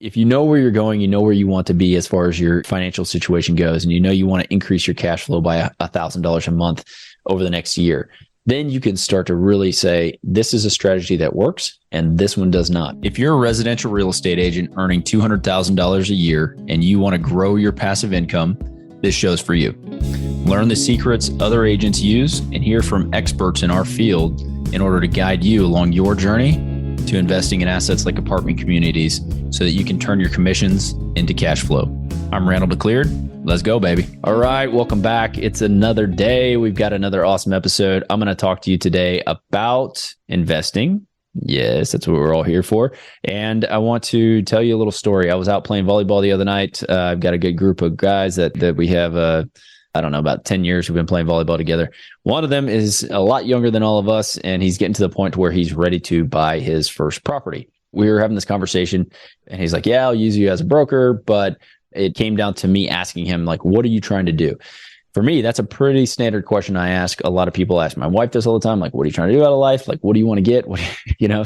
If you know where you're going, you know where you want to be as far as your financial situation goes, and you know you want to increase your cash flow by $1,000 a month over the next year, then you can start to really say, this is a strategy that works and this one does not. If you're a residential real estate agent earning $200,000 a year and you want to grow your passive income, this show's for you. Learn the secrets other agents use and hear from experts in our field in order to guide you along your journey to investing in assets like apartment communities so that you can turn your commissions into cash flow. I'm Randall DeCleared. Let's go, baby. All right, welcome back. It's another day. We've got another awesome episode. I'm going to talk to you today about investing. Yes, that's what we're all here for. And I want to tell you a little story. I was out playing volleyball the other night. I've got a good group of guys that we have, I don't know, about 10 years we've been playing volleyball together. One of them is a lot younger than all of us, and he's getting to the point where he's ready to buy his first property. We were having this conversation, and he's like, yeah, I'll use you as a broker, but it came down to me asking him, like, what are you trying to do? For me, that's a pretty standard question I ask. A lot of people ask my wife this all the time, like, what are you trying to do out of life? Like, what do you want to get?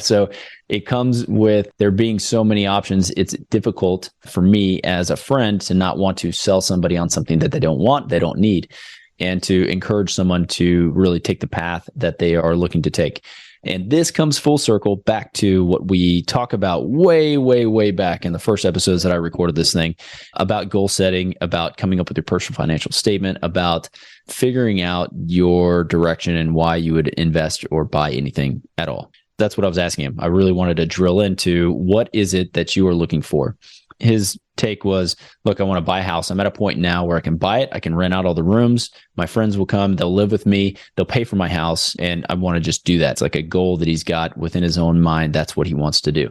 So it comes with there being so many options. It's difficult for me as a friend to not want to sell somebody on something that they don't want, they don't need, and to encourage someone to really take the path that they are looking to take. And this comes full circle back to what we talk about way, way, way back in the first episodes that I recorded this thing about goal setting, about coming up with your personal financial statement, about figuring out your direction and why you would invest or buy anything at all. That's what I was asking him. I really wanted to drill into what is it that you are looking for. His take was, look, I want to buy a house. I'm at a point now where I can buy it. I can rent out all the rooms. My friends will come. They'll live with me. They'll pay for my house. And I want to just do that. It's like a goal that he's got within his own mind. That's what he wants to do.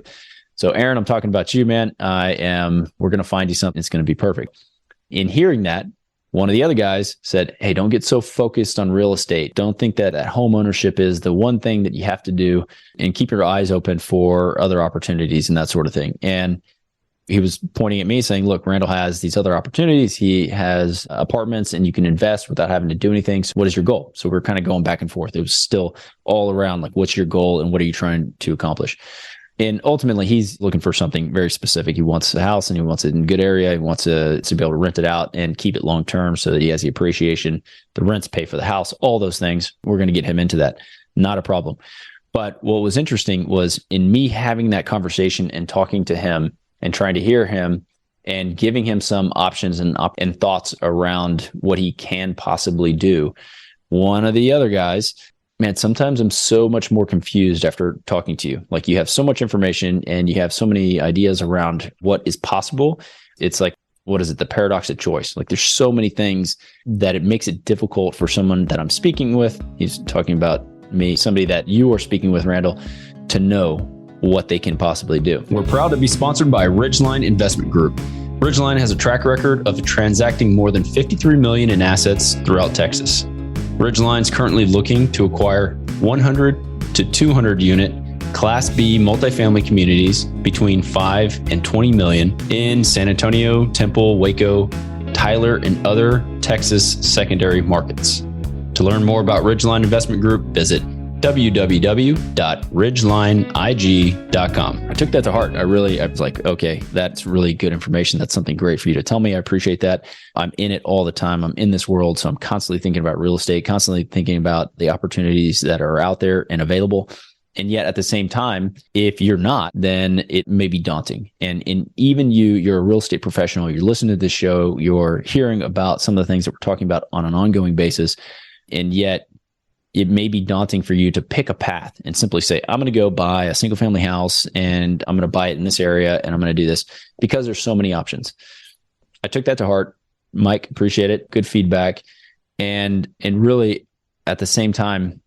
So Aaron, I'm talking about you, man. We're going to find you something that's going to be perfect. In hearing that, one of the other guys said, hey, don't get so focused on real estate. Don't think that home ownership is the one thing that you have to do, and keep your eyes open for other opportunities and that sort of thing. And he was pointing at me saying, look, Randall has these other opportunities. He has apartments and you can invest without having to do anything. So what is your goal? So we're kind of going back and forth. It was still all around like, what's your goal and what are you trying to accomplish? And ultimately, he's looking for something very specific. He wants a house and he wants it in a good area. He wants to be able to rent it out and keep it long term so that he has the appreciation, the rents pay for the house, all those things. We're going to get him into that. Not a problem. But what was interesting was in me having that conversation and talking to him and trying to hear him and giving him some options and thoughts around what he can possibly do. One of the other guys, man, sometimes I'm so much more confused after talking to you. Like you have so much information and you have so many ideas around what is possible. It's like, what is it? The paradox of choice. Like there's so many things that it makes it difficult for someone that I'm speaking with. He's talking about me, somebody that you are speaking with, Randall, to know what they can possibly do. We're proud to be sponsored by Ridgeline Investment Group. Ridgeline has a track record of transacting more than $53 million in assets throughout Texas. Ridgeline is currently looking to acquire 100 to 200 unit Class B multifamily communities between 5 and 20 million in San Antonio, Temple, Waco, Tyler, and other Texas secondary markets. To learn more about Ridgeline Investment Group, visit www.ridgelineig.com. I took that to heart. I was like, okay, that's really good information. That's something great for you to tell me. I appreciate that. I'm in it all the time. I'm in this world. So I'm constantly thinking about real estate, constantly thinking about the opportunities that are out there and available. And yet at the same time, if you're not, then it may be daunting. And even you're a real estate professional, you're listening to this show, you're hearing about some of the things that we're talking about on an ongoing basis. And yet it may be daunting for you to pick a path and simply say, I'm going to go buy a single family house and I'm going to buy it in this area and I'm going to do this because there's so many options. I took that to heart. Mike, appreciate it. Good feedback. And really at the same time,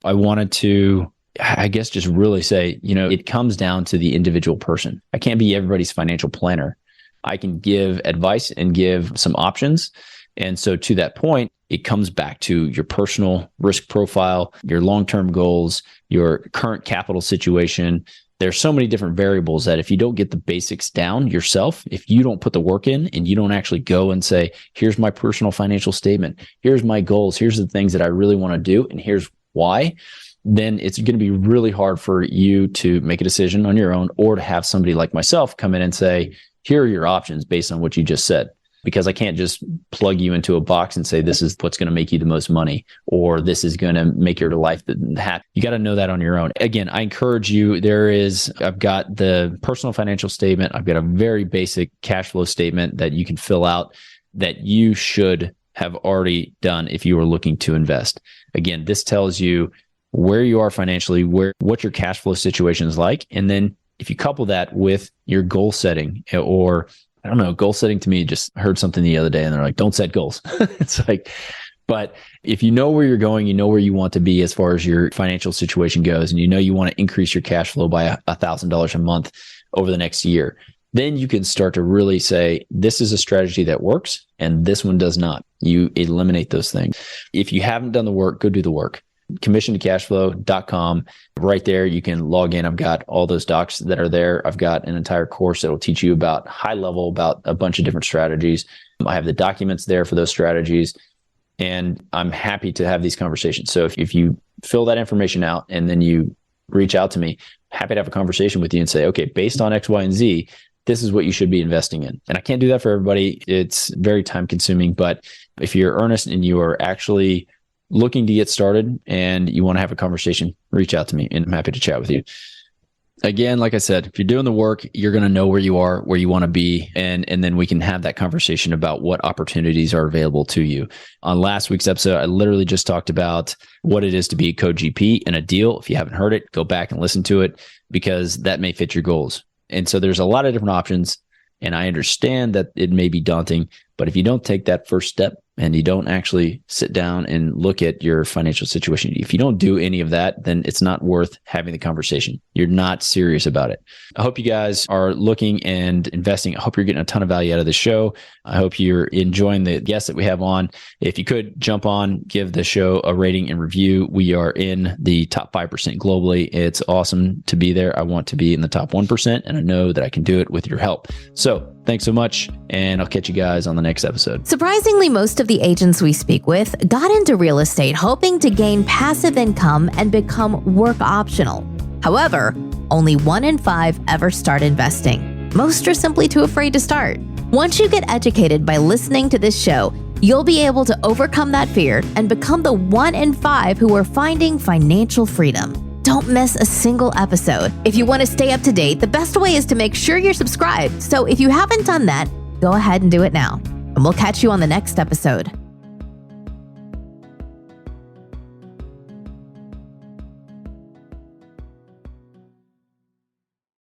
I wanted to, I guess, just really say, it comes down to the individual person. I can't be everybody's financial planner. I can give advice and give some options. And so to that point, it comes back to your personal risk profile, your long-term goals, your current capital situation. There's so many different variables that if you don't get the basics down yourself, if you don't put the work in and you don't actually go and say, here's my personal financial statement, here's my goals, here's the things that I really want to do, and here's why, then it's going to be really hard for you to make a decision on your own, or to have somebody like myself come in and say, here are your options based on what you just said. Because I can't just plug you into a box and say, this is what's going to make you the most money, or this is going to make your life happy. You got to know that on your own. Again, I encourage you. I've got the personal financial statement. I've got a very basic cash flow statement that you can fill out that you should have already done if you were looking to invest. Again, this tells you where you are financially, what your cash flow situation is like. And then if you couple that with your goal setting, or I don't know, goal setting to me, just heard something the other day and they're like, don't set goals. It's like, but if you know where you're going, you know where you want to be as far as your financial situation goes, and you know you want to increase your cash flow by $1,000 a month over the next year, then you can start to really say, this is a strategy that works and this one does not. You eliminate those things. If you haven't done the work, go do the work. commissiontocashflow.com. Right there, you can log in. I've got all those docs that are there. I've got an entire course that will teach you about high level, about a bunch of different strategies. I have the documents there for those strategies, and I'm happy to have these conversations. So if you fill that information out and then you reach out to me, happy to have a conversation with you and say, okay, based on X, Y, and Z, this is what you should be investing in. And I can't do that for everybody. It's very time consuming, but if you're earnest and you are actually looking to get started and you want to have a conversation, reach out to me and I'm happy to chat with you. Again, like I said, if you're doing the work, you're going to know where you are, where you want to be, and then we can have that conversation about what opportunities are available to you. On last week's episode, I literally just talked about what it is to be a code GP in a deal. If you haven't heard it, go back and listen to it, because that may fit your goals. And so there's a lot of different options, and I understand that it may be daunting, but if you don't take that first step and you don't actually sit down and look at your financial situation, if you don't do any of that, then it's not worth having the conversation. You're not serious about it. I hope you guys are looking and investing. I hope you're getting a ton of value out of the show. I hope you're enjoying the guests that we have on. If you could jump on, give the show a rating and review. We are in the top 5% globally. It's awesome to be there. I want to be in the top 1%, and I know that I can do it with your help. So thanks so much, and I'll catch you guys on the next episode. Surprisingly, most of the agents we speak with got into real estate hoping to gain passive income and become work optional. However, only 1 in 5 ever start investing. Most are simply too afraid to start. Once you get educated by listening to this show, you'll be able to overcome that fear and become the 1 in 5 who are finding financial freedom. Don't miss a single episode. If you want to stay up to date, the best way is to make sure you're subscribed. So if you haven't done that, go ahead and do it now. And we'll catch you on the next episode.